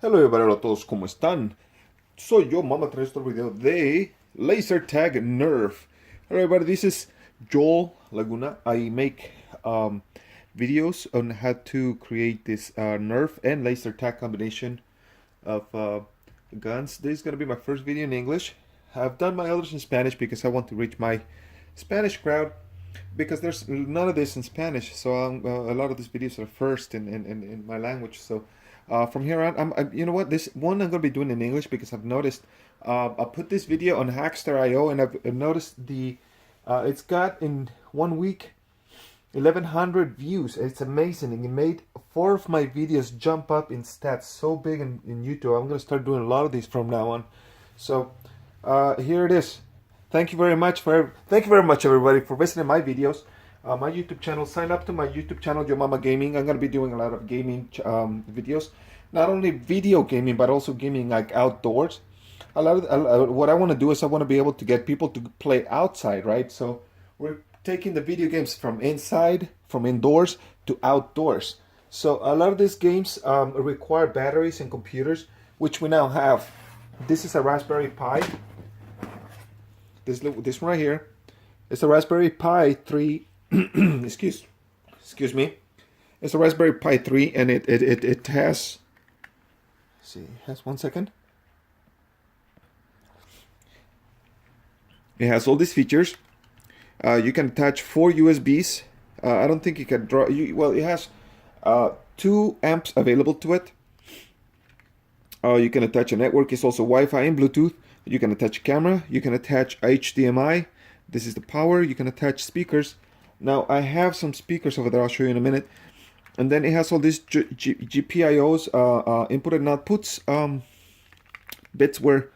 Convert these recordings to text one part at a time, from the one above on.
Hello everybody, hola a todos, ¿cómo están? Soy yo, Mama, trae otro video de Lasertag Nerf. Hello everybody, this is Joel Laguna. I make videos on how to create this Nerf and Lasertag combination of guns. This is going to be my first video in English. I've done my others in Spanish because I want to reach my Spanish crowd, because there's none of this in Spanish, so a lot of these videos are first in my language. So from here on, you know what, this one I'm going to be doing in English because I've noticed I put this video on Hackster.io and I've noticed it's got in 1 week 1100 views. It's amazing. It made 4 of my videos jump up in stats so big in YouTube. I'm going to start doing a lot of these from now on. So here it is. Thank you very much everybody for visiting my videos, my YouTube channel. Sign up to my YouTube channel, Yomama Gaming. I'm going to be doing a lot of gaming videos, not only video gaming but also gaming like outdoors. What I want to do is I want to be able to get people to play outside, right? So we're taking the video games from indoors to outdoors. So a lot of these games require batteries and computers, which we now have. This is a Raspberry Pi. This one right here is a Raspberry Pi 3. excuse me. It's a Raspberry Pi 3, and it has. Let's see, it has 1 second. It has all these features. You can attach 4 USBs. I don't think you can draw. Well, it has 2 amps available to it. You can attach a network. It's also Wi-Fi and Bluetooth. You can attach a camera. You can attach HDMI. This is the power. You can attach speakers. Now I have some speakers over there. I'll show you in a minute. And then it has all these GPIOs, input and outputs, bits where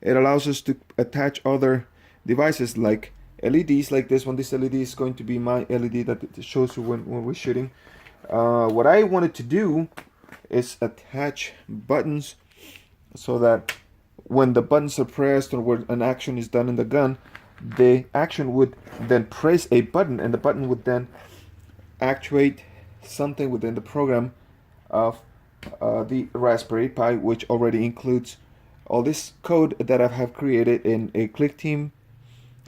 it allows us to attach other devices like LEDs, like this one. This LED is going to be my LED that shows you when we're shooting. What I wanted to do is attach buttons so that when the buttons are pressed or when an action is done in the gun, the action would then press a button and the button would then actuate something within the program of the Raspberry Pi, which already includes all this code that I have created in a ClickTeam.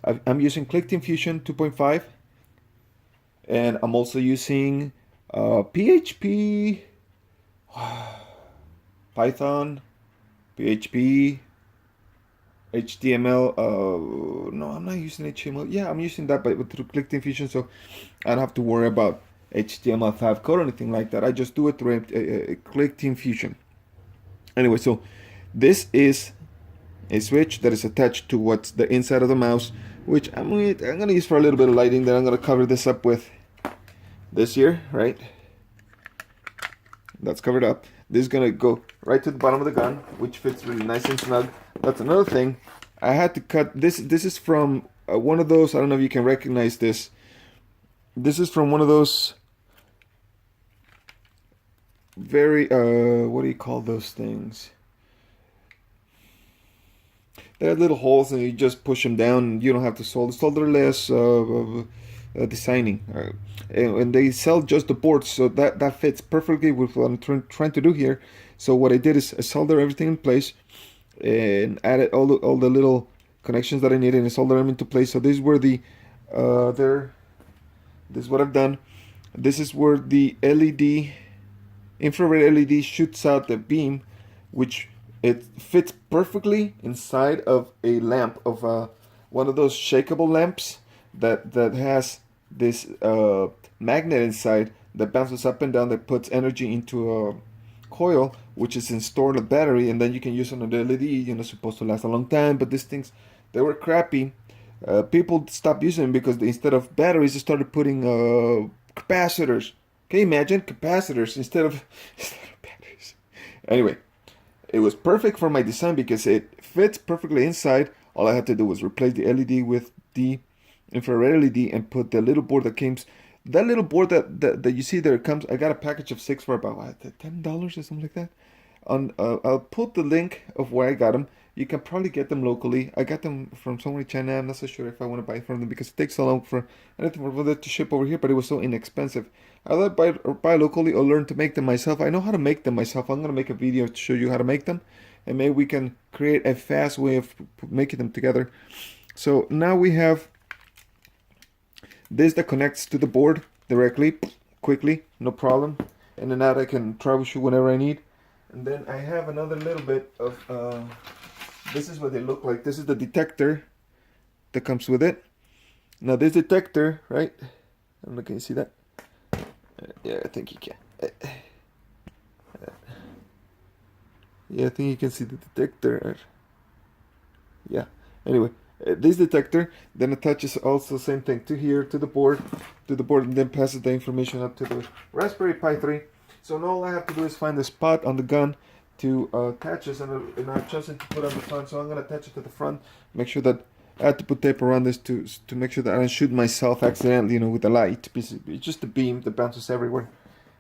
I'm using ClickTeam Fusion 2.5, and I'm also using PHP, Python, PHP, HTML. No, I'm not using HTML. Yeah, I'm using that, but through ClickTeam Fusion, so I don't have to worry about HTML5 code or anything like that. I just do it through ClickTeam Fusion. Anyway, so this is a switch that is attached to what's the inside of the mouse, which I'm gonna use for a little bit of lighting. Then I'm gonna cover this up with this here, right? That's covered up. This is gonna go right to the bottom of the gun, which fits really nice and snug. That's another thing. I had to cut this. This is from one of those. I don't know if you can recognize this. This is from one of those very what do you call those things? There are little holes, and you just push them down. And you don't have to solderless designing, and they sell just the boards, so that fits perfectly with what I'm trying to do here. So what I did is I soldered everything in place and added all the little connections that I needed and soldered them into place. So this is where the this is what I've done. This is where the LED, infrared LED, shoots out the beam, which it fits perfectly inside of a lamp, of one of those shakeable lamps that has this magnet inside that bounces up and down, that puts energy into a coil, which is stored in a battery, and then you can use it on the LED. You know, supposed to last a long time, but these things, they were crappy. People stopped using them because instead of batteries, they started putting capacitors. Can you imagine capacitors instead of batteries? Anyway, it was perfect for my design because it fits perfectly inside. All I had to do was replace the LED with the infrared LED and put the little board that came. That little board that you see there comes. I got a package of 6 for about $10 or something like that. I'll put the link of where I got them. You can probably get them locally. I got them from somewhere in China. I'm not so sure if I want to buy from them because it takes so long for anything for them to ship over here, but it was so inexpensive. either buy locally or learn to make them myself. I know how to make them myself. I'm gonna make a video to show you how to make them, and maybe we can create a fast way of making them together. So now we have this that connects to the board directly, quickly, no problem. And then that I can troubleshoot whenever I need. And then I have another little bit of, this is what they look like. This is the detector that comes with it. Now this detector, right? I don't know, can you see that? Yeah, I think you can. Yeah, I think you can see the detector. Yeah, anyway. This detector then attaches also same thing to here, to the board, and then passes the information up to the Raspberry Pi 3. So now all I have to do is find the spot on the gun to attach this, and I've chosen to put on the front. So I'm gonna attach it to the front. Make sure that I have to put tape around this to make sure that I don't shoot myself accidentally, you know, with the light. It's just a beam that bounces everywhere.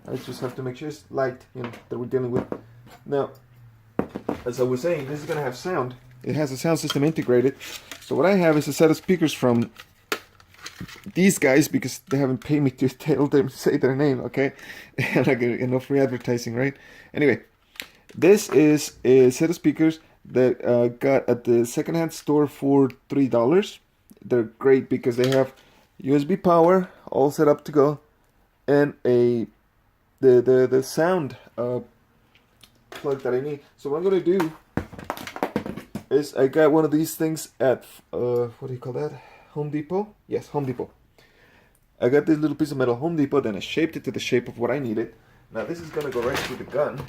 I just have to make sure it's light, you know, that we're dealing with. Now, as I was saying, this is gonna have sound. It has a sound system integrated. So what I have is a set of speakers from these guys, because they haven't paid me to tell them to say their name, okay? And I get no free advertising, right? Anyway, this is a set of speakers that got at the secondhand store for $3. They're great because they have USB power all set up to go, and the sound plug that I need. So what I'm gonna do is I got one of these things at what do you call that? Home Depot? Yes, Home Depot. I got this little piece of metal Home Depot, then I shaped it to the shape of what I needed. Now this is gonna go right through the gun.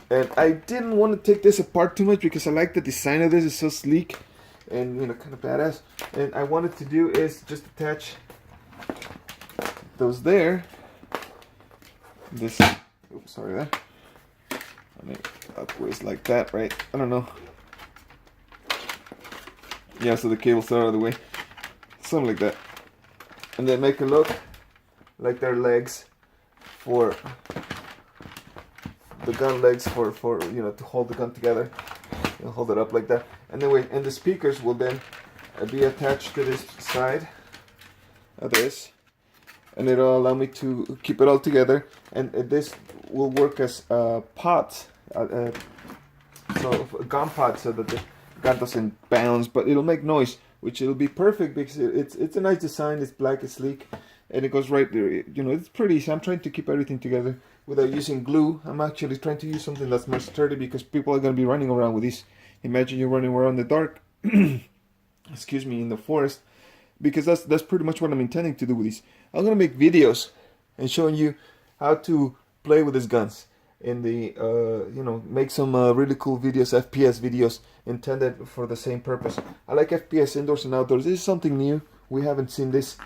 And I didn't want to take this apart too much because I like the design of this. It's so sleek and, you know, kind of badass. And I wanted to do is just attach those there. This, oops, sorry there. I mean, upwards like that, right? I don't know. Yeah, so the cables are out of the way. Something like that. And then make it look like they're legs for the gun legs for you know, to hold the gun together. You know, hold it up like that. And then and the speakers will then be attached to this side of this, and it'll allow me to keep it all together. And this will work as pots, so a gun pot, so that the gun doesn't bounce, but it'll make noise, which it'll be perfect because it's a nice design. It's black, it's sleek, and it goes right there. You know, it's pretty easy. I'm trying to keep everything together without using glue. I'm actually trying to use something that's more sturdy because people are going to be running around with these. Imagine you're running around in the dark, excuse me, in the forest, because that's pretty much what I'm intending to do with these. I'm going to make videos and showing you how to play with these guns in the, you know, make some really cool videos, FPS videos intended for the same purpose. I like FPS indoors and outdoors. This is something new. We haven't seen this,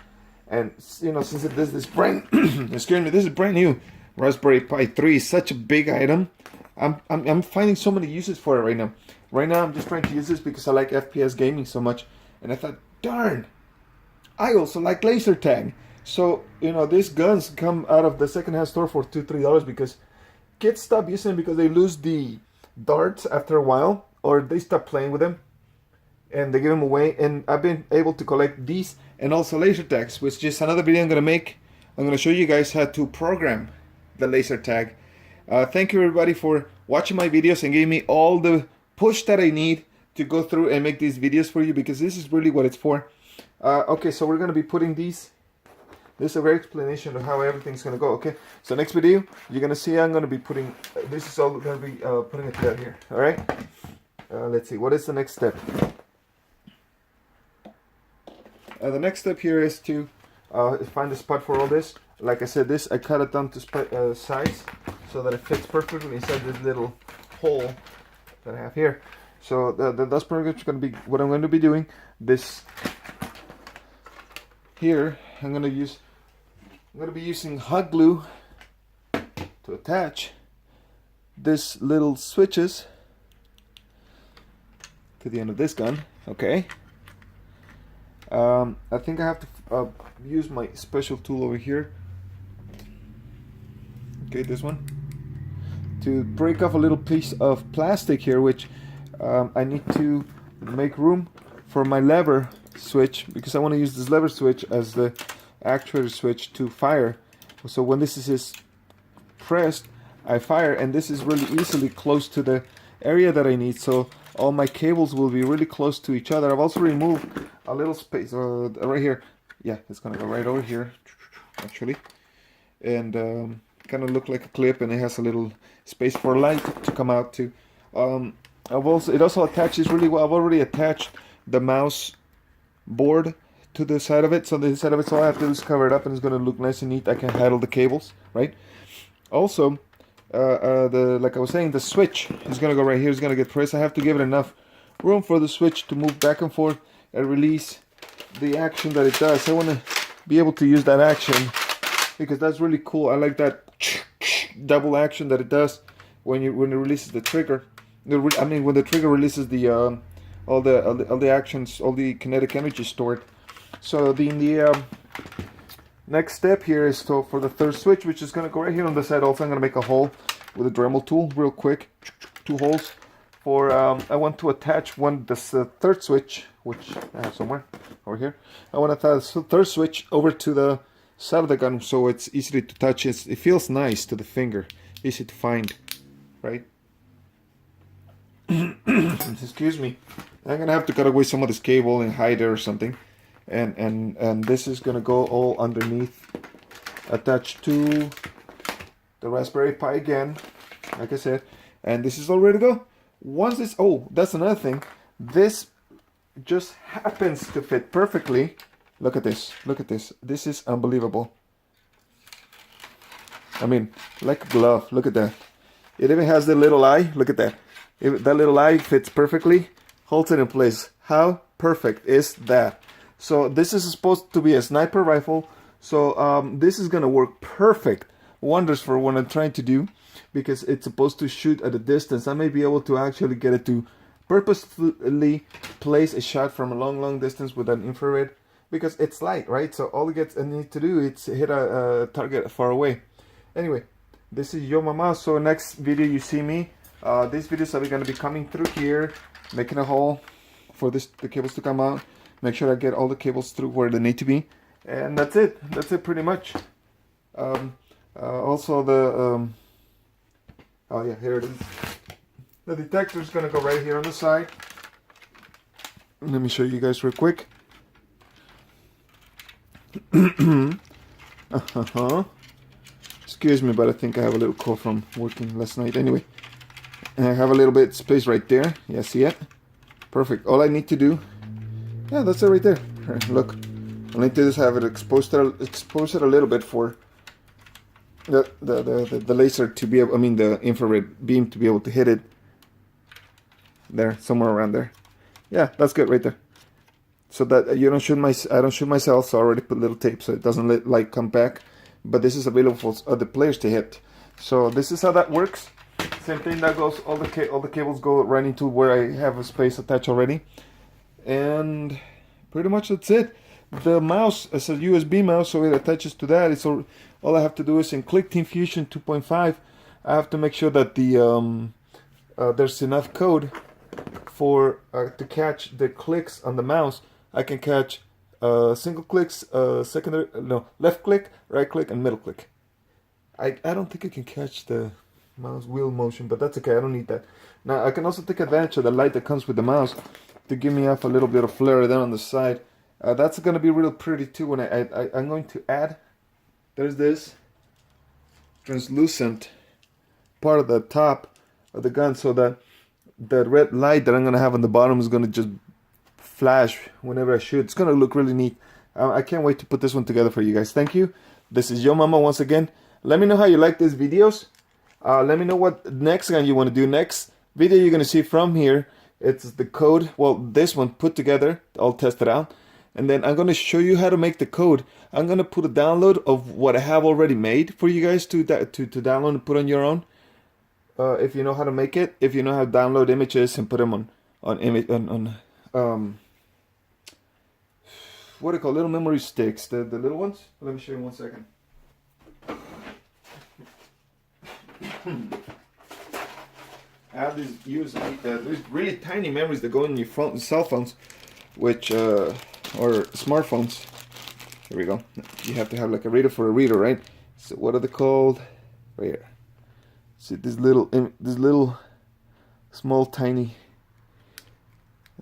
and you know, since this is brand, excuse me, this is brand new. Raspberry Pi 3 is such a big item. I'm finding so many uses for it right now. Right now I'm just trying to use this because I like FPS gaming so much, and I thought, darn, I also like Lasertag. So, you know, these guns come out of the secondhand store for $2-3 because kids stop using them because they lose the darts after a while, or they stop playing with them and they give them away. And I've been able to collect these and also Lasertags, which is another video I'm gonna make. I'm gonna show you guys how to program the Lasertag. Thank you everybody for watching my videos and giving me all the push that I need to go through and make these videos for you, because this is really what it's for. Okay, so we're gonna be putting these. This is a very explanation of how everything's gonna go. Okay, so next video you're gonna see I'm gonna be putting this is all gonna be putting it together here. All right, let's see, what is the next step? The next step here is to find a spot for all this. Like I said, this I cut it down to size so that it fits perfectly inside this little hole that I have here. So that's pretty much going to be what I'm going to be doing. This here, I'm going to be using hot glue to attach this little switches to the end of this gun. Okay. I think I have to use my special tool over here. Okay, this one, to break off a little piece of plastic here, which I need to make room for my lever switch, because I want to use this lever switch as the actuator switch to fire. So when this is pressed, I fire, and this is really easily close to the area that I need, so all my cables will be really close to each other. I've also removed a little space right here. Yeah, it's gonna go right over here actually, and kind of look like a clip, and it has a little space for light to come out to. It also attaches really well. I've already attached the mouse board to the side of it, so the side of it, so all I have to do is cover it up, and it's going to look nice and neat. I can handle the cables, right? Also, like I was saying, the switch is going to go right here. It's going to get pressed. I have to give it enough room for the switch to move back and forth and release the action that it does. I want to be able to use that action because that's really cool. I like that double action that it does when it releases the trigger. I mean, when the trigger releases the all the actions, all the kinetic energy stored. So the next step here is for the third switch, which is going to go right here on the side. Also, I'm going to make a hole with a Dremel tool real quick. 2 holes for I want to attach this third switch, which I have somewhere over here. I want to attach the third switch over to the side of the gun, so it's easy to touch. It feels nice to the finger, easy to find, right? Excuse me. I'm gonna have to cut away some of this cable and hide it or something, and this is gonna go all underneath, attached to the Raspberry Pi again, like I said, and this is all ready to go. Once this, oh, that's another thing. This just happens to fit perfectly. Look at this. Look at this. This is unbelievable. I mean, like a glove. Look at that. It even has the little eye. Look at that. That little eye fits perfectly, holds it in place. How perfect is that? So this is supposed to be a sniper rifle. So this is gonna work perfect wonders for what I'm trying to do, because it's supposed to shoot at a distance. I may be able to actually get it to purposefully place a shot from a long distance with an infrared, because it's light, right? So all it needs to do is hit a target far away. Anyway, this is Yomama. So next video you see me. These videos are going to be coming through here, making a hole for the cables to come out. Make sure I get all the cables through where they need to be, and that's it. That's it pretty much. Also the oh yeah, here it is. The detector is going to go right here on the side. Let me show you guys real quick. Excuse me, but I think I have a little cold from working last night. Anyway, I have a little bit of space right there. Yeah, see it? Perfect. All I need to do, yeah, that's it right there. Look, all I need to do is have it expose it a little bit for the laser to be able, I mean the infrared beam to be able to hit it. There, somewhere around there. Yeah, that's good right there. So that you don't shoot I don't shoot myself, so I already put little tape so it doesn't let light come back. But this is available for other players to hit. So this is how that works. Same thing, that goes, all the cables go right into where I have a space attached already. And pretty much that's it. The mouse is a USB mouse, so it attaches to that. It's all I have to do is in Click Team Fusion 2.5, I have to make sure that the there's enough code for to catch the clicks on the mouse. I can catch single clicks, left click, right click, and middle click. I don't think I can catch the mouse wheel motion, but that's okay. I don't need that. Now I can also take advantage of the light that comes with the mouse to give me off a little bit of flare there on the side. That's going to be real pretty too when I'm going to add. There's this translucent part of the top of the gun, so that the red light that I'm going to have on the bottom is going to just flash whenever I shoot. It's going to look really neat. I can't wait to put this one together for you guys. Thank you. This is Yomama once again. Let me know how you like these videos. Let me know what next gun you want to do. Next video you're going to see from here, it's the code. Well, this one put together. I'll test it out. And then I'm going to show you how to make the code. I'm going to put a download of what I have already made for you guys to download and put on your own. If you know how to make it, if you know how to download images and put them on what do you call little memory sticks, the little ones. Let me show you 1 second. I have these these really tiny memories that go in your cell phones, which or smartphones, Here we go. You have to have like a reader for a reader, right? So what are they called? Right here. See this little small tiny.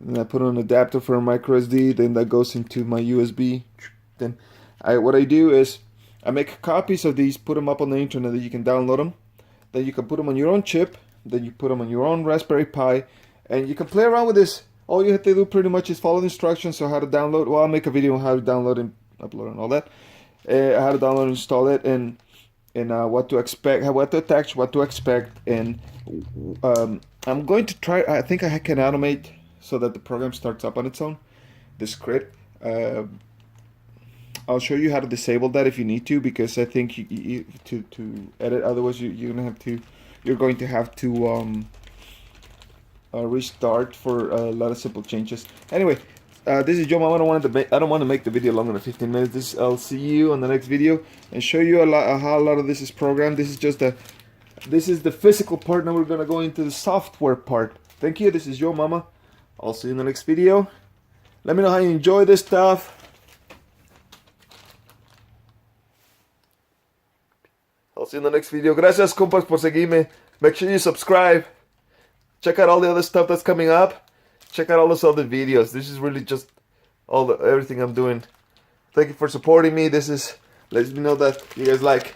And I put on an adapter for a micro SD. Then that goes into my USB. Then what I do is I make copies of these, put them up on the internet that you can download them. Then you can put them on your own chip. Then you put them on your own Raspberry Pi, and you can play around with this. All you have to do pretty much is follow the instructions on how to download. Well, I'll make a video on how to download and upload and all that. How to download and install it, and what to expect, what to attach, what to expect. And I'm going to try. I think I can automate so that the program starts up on its own. The script. I'll show you how to disable that if you need to, because I think to edit. Otherwise, you're going to have to restart for a lot of simple changes. Anyway, this is Yomama. I don't want to make the video longer than 15 minutes. I'll see you on the next video and show you how a lot of this is programmed. This is the physical part. Now we're gonna go into the software part. Thank you. This is Yomama. I'll see you in the next video. Let me know how you enjoy this stuff. I'll see you in the next video. Gracias, compas, por seguirme. Make sure you subscribe. Check out all the other stuff that's coming up. Check out all those other videos. This is really just everything I'm doing. Thank you for supporting me. This is, let me know that you guys like.